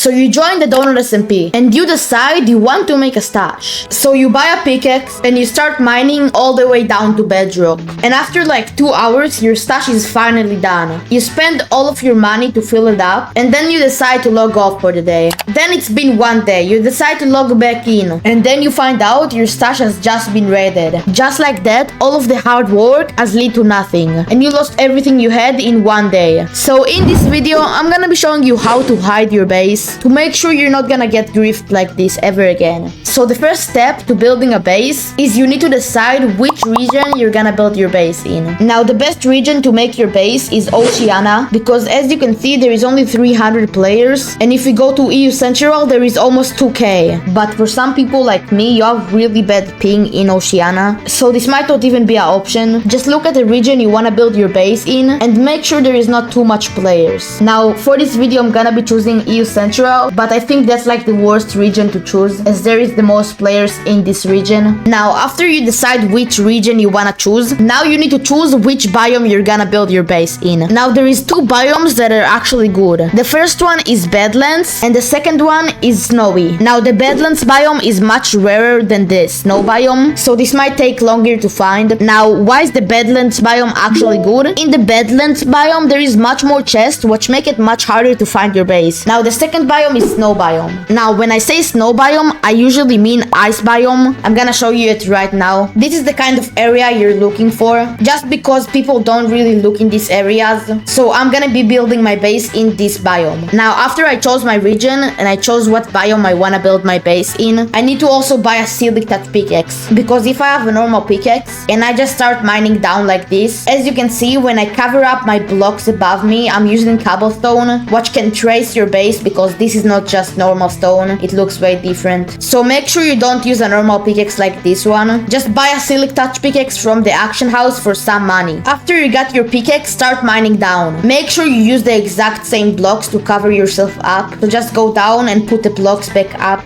So you join the donut SMP and you decide you want to make a stash. So you buy a pickaxe and you start mining all the way down to bedrock. And after like 2 hours, your stash is finally done. You spend all of your money to fill it up and then you decide to log off for the day. Then it's been 1 day. You decide to log back in and then you find out your stash has just been raided. Just like that, all of the hard work has led to nothing and you lost everything you had in 1 day. So in this video, I'm gonna be showing you how to hide your base to make sure you're not gonna get griefed like this ever again. So the first step to building a base is you need to decide which region you're gonna build your base in. Now the best region to make your base is Oceania, because as you can see there is only 300 players, and if we go to EU Central there is almost 2k. But for some people like me, you have really bad ping in Oceania, so this might not even be an option. Just look at the region you wanna build your base in and make sure there is not too much players. Now for this video I'm gonna be choosing EU Central, but I think that's like the worst region to choose as there is the most players in this region. Now after you decide which region you wanna choose, now you need to choose which biome you're gonna build your base in. Now there is 2 biomes that are actually good. The first one is Badlands and the second one is Snowy. Now the Badlands biome is much rarer than the Snow biome, so this might take longer to find. Now why is the Badlands biome actually good? In the Badlands biome there is much more chests, which make it much harder to find your base. Now the second biome is Snow biome. Now when I say Snow biome, I usually mean Ice biome. I'm gonna show you it right now. This is the kind of area you're looking for, just because people don't really look in these areas. So I'm gonna be building my base in this biome. Now after I chose my region and I chose what biome I wanna build my base in, I need to also buy a silicate pickaxe, because if I have a normal pickaxe and I just start mining down like this, as you can see when I cover up my blocks above me, I'm using cobblestone, which can trace your base because this is not just normal stone, it looks way different. So make sure you don't use a normal pickaxe like this one. Just buy a silicate pickaxe from the auction house for some money. After you got your pickaxe, start mining down. Make sure you use the exact same blocks to cover yourself up. So just go down and put the blocks back up.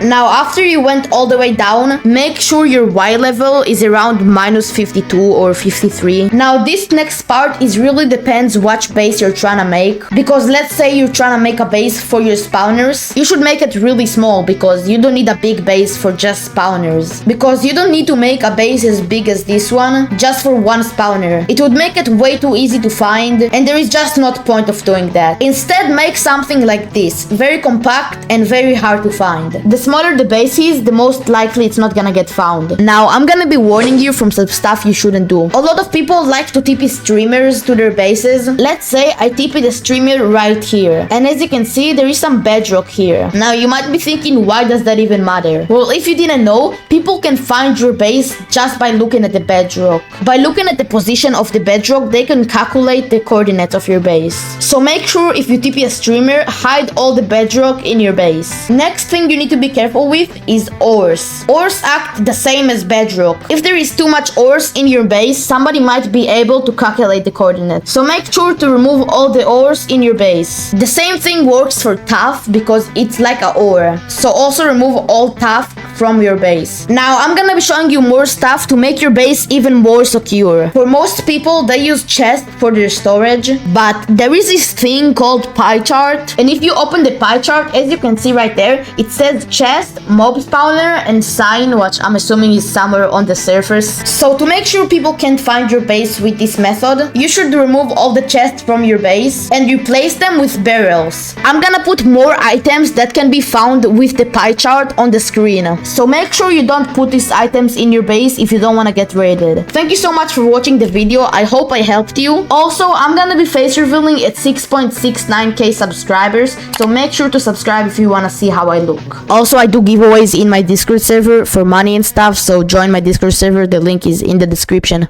Now after you went all the way down, make sure your Y level is around -52 or 53. Now this next part is really depends which base you're trying to make, because let's say you're trying to make a base for your spawners, you should make it really small, because you don't need a big base for just spawners, because you don't need to make a base as big as this one just for one spawner. It would make it way too easy to find and there is just not point of doing that. Instead make something like this, very compact and very hard to find. The smaller the base is, the most likely it's not gonna get found. Now I'm gonna be warning you from some stuff you shouldn't do. A lot of people like to TP streamers to their bases. Let's say I TP the streamer right here, and as you can see there is some bedrock here. Now you might be thinking, why does that even matter? Well, if you didn't know, people can find your base just by looking at the bedrock. By looking at the position of the bedrock, they can calculate the coordinates of your base. So make sure if you TP a streamer, hide all the bedrock in your base. Next thing you need to be careful with is ores. Ores act the same as bedrock. If there is too much ores in your base, somebody might be able to calculate the coordinates. So make sure to remove all the ores in your base. The same thing works for tuff, because it's like a ore. So also remove all tuff from your base. Now I'm gonna be showing you more stuff to make your base even more secure. For most people, they use chests for their storage, but there is this thing called pie chart, and if you open the pie chart, as you can see right there, it says chest, mob spawner, and sign, which I'm assuming is somewhere on the surface. So to make sure people can't find your base with this method, you should remove all the chests from your base and replace them with barrels. I'm gonna put more items that can be found with the pie chart on the screen. So make sure you don't put these items in your base if you don't want to get raided. Thank you so much for watching the video. I hope I helped you. Also, I'm gonna be face revealing at 6.69k subscribers, so make sure to subscribe if you want to see how I look. Also, I do giveaways in my Discord server for money and stuff, so join my Discord server. The link is in the description.